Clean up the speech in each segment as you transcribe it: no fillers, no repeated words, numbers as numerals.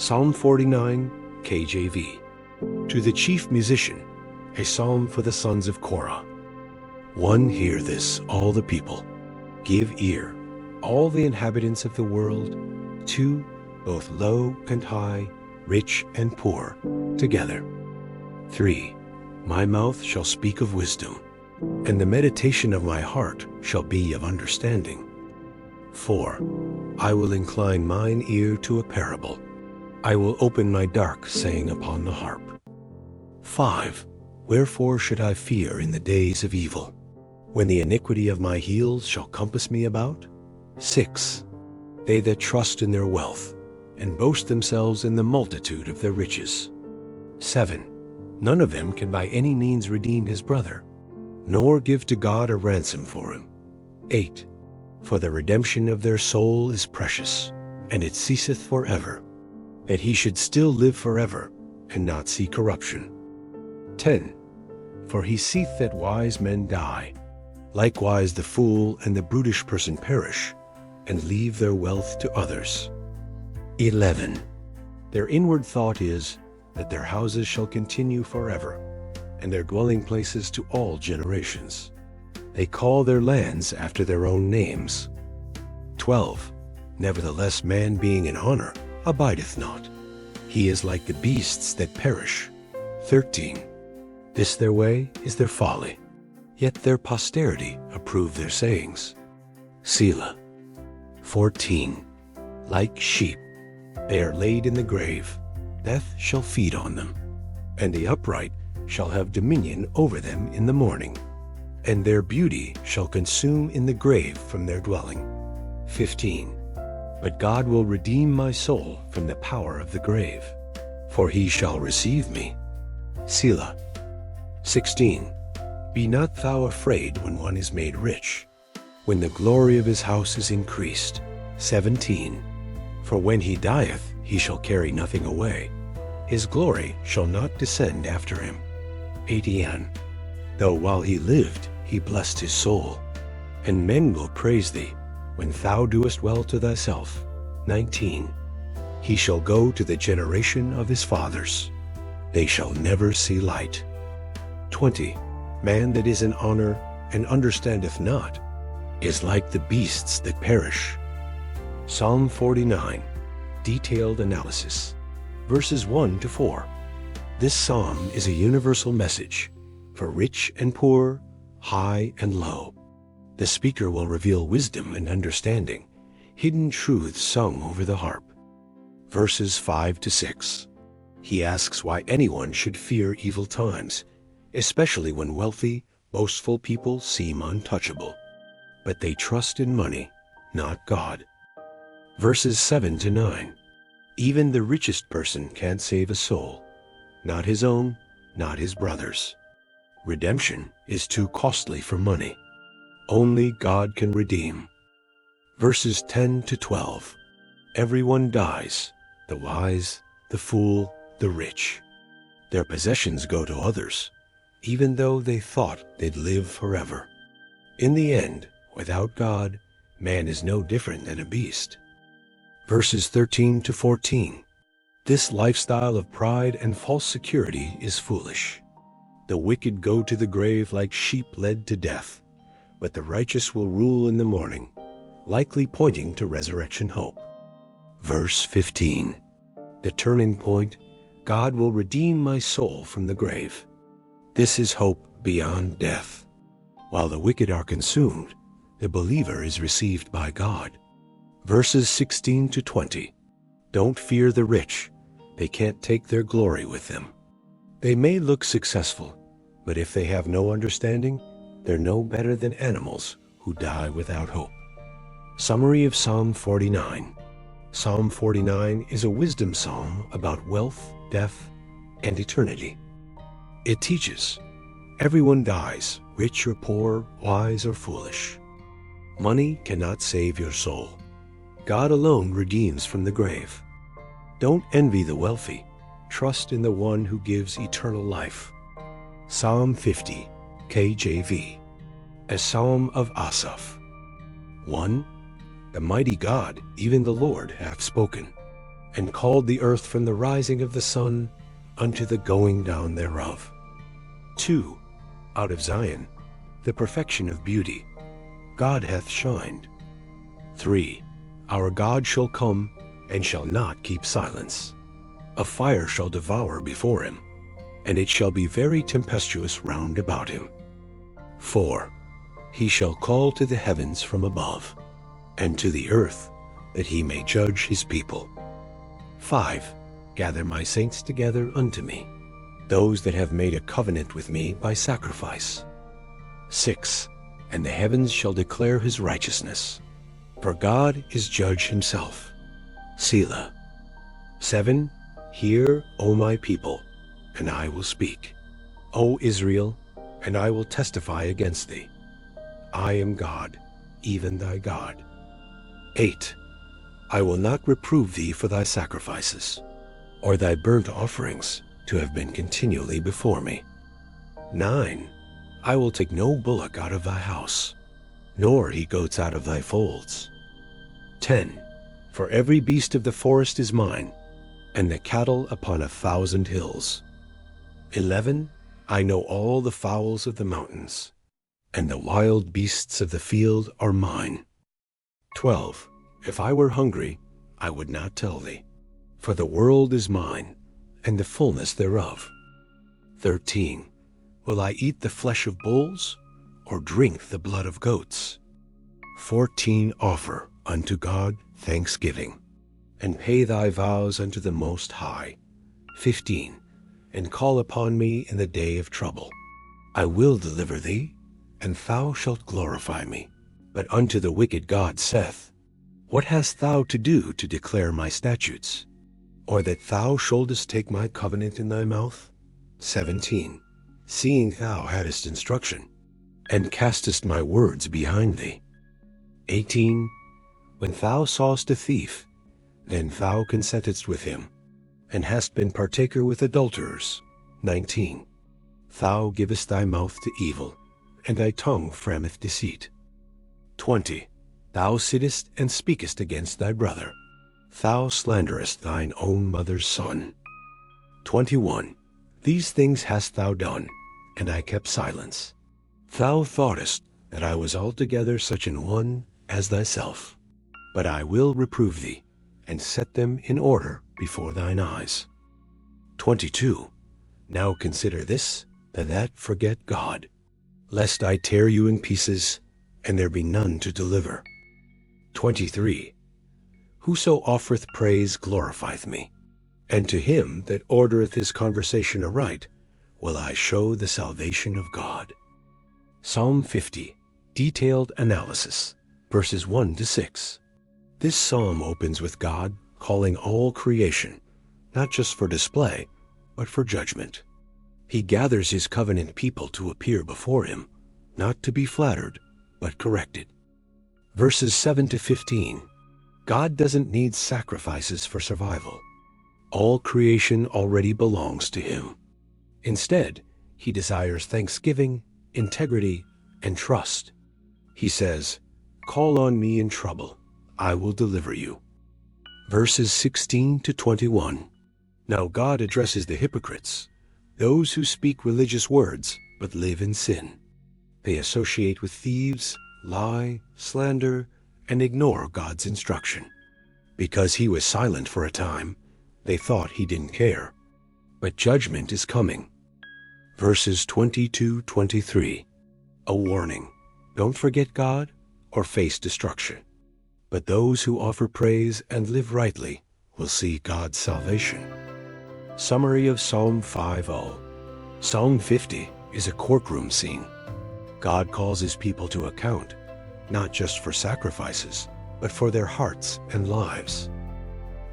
Psalm 49, KJV. To the chief musician, a psalm for the sons of Korah. 1. Hear this, all the people. Give ear, all the inhabitants of the world. 2. Both low and high, rich and poor, together. 3. My mouth shall speak of wisdom, and the meditation of my heart shall be of understanding. 4. I will incline mine ear to a parable. I will open my dark saying upon the harp. 5. Wherefore should I fear in the days of evil, when the iniquity of my heels shall compass me about? 6. They that trust in their wealth, and boast themselves in the multitude of their riches. 7. None of them can by any means redeem his brother, nor give to God a ransom for him. 8. For the redemption of their soul is precious, and it ceaseth forever, that he should still live forever, and not see corruption. 10. For he seeth that wise men die, likewise the fool and the brutish person perish, and leave their wealth to others. 11. Their inward thought is, that their houses shall continue forever, and their dwelling places to all generations. They call their lands after their own names. 12. Nevertheless man being in honor abideth not. He is like the beasts that perish. 13. This their way is their folly, yet their posterity approve their sayings. Selah. 14. Like sheep, they are laid in the grave. Death shall feed on them, and the upright shall have dominion over them in the morning, and their beauty shall consume in the grave from their dwelling. 15. But God will redeem my soul from the power of the grave, for he shall receive me. Selah. 16. Be not thou afraid when one is made rich, when the glory of his house is increased. 17. For when he dieth, he shall carry nothing away. His glory shall not descend after him. 18. Though while he lived, he blessed his soul, and men will praise thee, when thou doest well to thyself. 19. He shall go to the generation of his fathers. They shall never see light. 20. Man that is in honor and understandeth not is like the beasts that perish. Psalm 49. Detailed analysis. Verses 1 to 4. This psalm is a universal message for rich and poor, high and low. The speaker will reveal wisdom and understanding, hidden truths sung over the harp. Verses 5 to 6. He asks why anyone should fear evil times, especially when wealthy, boastful people seem untouchable. But they trust in money, not God. Verses 7 to 9. Even the richest person can't save a soul, not his own, not his brother's. Redemption is too costly for money. Only God can redeem. Verses 10 to 12. Everyone dies, the wise, the fool, the rich. Their possessions go to others, even though they thought they'd live forever. In the end, without God, man is no different than a beast. Verses 13 to 14. This lifestyle of pride and false security is foolish. The wicked go to the grave like sheep led to death, but the righteous will rule in the morning, likely pointing to resurrection hope. Verse 15. The turning point, God will redeem my soul from the grave. This is hope beyond death. While the wicked are consumed, the believer is received by God. Verses 16 to 20. Don't fear the rich. They can't take their glory with them. They may look successful, but if they have no understanding, they're no better than animals who die without hope. Summary of Psalm 49. Psalm 49 is a wisdom psalm about wealth, death, and eternity. It teaches, everyone dies, rich or poor, wise or foolish. Money cannot save your soul. God alone redeems from the grave. Don't envy the wealthy. Trust in the one who gives eternal life. Psalm 50, KJV. A Psalm of Asaph. 1. The mighty God, even the Lord, hath spoken. and called the earth from the rising of the sun unto the going down thereof. 2. Out of Zion, the perfection of beauty, God hath shined. 3. Our God shall come, and shall not keep silence. A fire shall devour before him, and it shall be very tempestuous round about him. 4. He shall call to the heavens from above, and to the earth, that he may judge his people. 5. Gather my saints together unto me, those that have made a covenant with me by sacrifice. 6. And the heavens shall declare his righteousness, for God is judge himself. Selah. 7. Hear, O my people, and I will speak. O Israel, and I will testify against thee. I am God, even thy God. 8. I will not reprove thee for thy sacrifices, or thy burnt offerings to have been continually before me. 9. I will take no bullock out of thy house, nor he goats out of thy folds. 10. For every beast of the forest is mine, and the cattle upon 1,000 hills. 11. I know all the fowls of the mountains, and the wild beasts of the field are mine. 12. If I were hungry, I would not tell thee, for the world is mine, and the fullness thereof. 13. Will I eat the flesh of bulls, or drink the blood of goats? 14. Offer unto God thanksgiving, and pay thy vows unto the Most High. 15. And call upon me in the day of trouble. I will deliver thee, and thou shalt glorify me. But unto the wicked God saith, What hast thou to do to declare my statutes? Or that thou shouldest take my covenant in thy mouth? 17. Seeing thou hadst instruction, and castest my words behind thee. 18. When thou sawest a thief, then thou consentedst with him, and hast been partaker with adulterers. 19. Thou givest thy mouth to evil, and thy tongue frameth deceit. 20. Thou sittest and speakest against thy brother. Thou slanderest thine own mother's son. 21. These things hast thou done, and I kept silence. Thou thoughtest that I was altogether such an one as thyself. But I will reprove thee, and set them in order before thine eyes. 22. Now consider this, that forget God, lest I tear you in pieces, and there be none to deliver. 23. Whoso offereth praise glorifieth me, and to him that ordereth his conversation aright will I show the salvation of God. Psalm 50. Detailed analysis, verses 1 to 6. This psalm opens with God calling all creation, not just for display, but for judgment. He gathers his covenant people to appear before him, not to be flattered, but corrected. Verses 7 to 15. God doesn't need sacrifices for survival. All creation already belongs to him. Instead, he desires thanksgiving, integrity, and trust. He says, Call on me in trouble, I will deliver you. Verses 16 to 21. Now God addresses the hypocrites, those who speak religious words but live in sin. They associate with thieves, lie, slander, and ignore God's instruction. Because he was silent for a time, they thought he didn't care. But judgment is coming. Verses 22-23. A warning. Don't forget God or face destruction. But those who offer praise and live rightly will see God's salvation. Summary of Psalm 5:0. Psalm 50 is a courtroom scene. God calls his people to account, not just for sacrifices, but for their hearts and lives.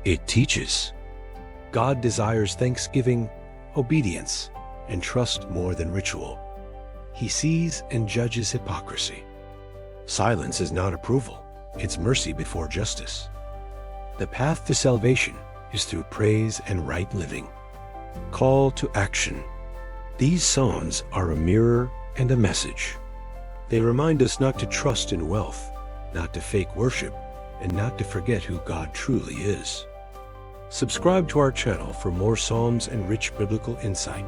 It teaches. God desires thanksgiving, obedience, and trust more than ritual. He sees and judges hypocrisy. Silence is not approval. It's mercy before justice. The path to salvation is through praise and right living. Call to action. These psalms are a mirror and a message. They remind us not to trust in wealth, not to fake worship, and not to forget who God truly is. Subscribe to our channel for more psalms and rich biblical insight,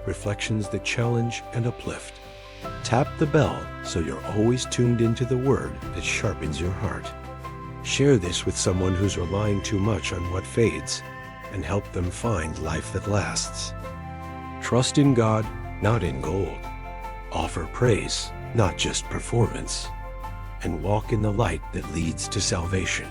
reflections that challenge and uplift. Tap the bell so you're always tuned into the word that sharpens your heart. Share this with someone who's relying too much on what fades, and help them find life that lasts. Trust in God, not in gold. Offer praise, not just performance. And walk in the light that leads to salvation.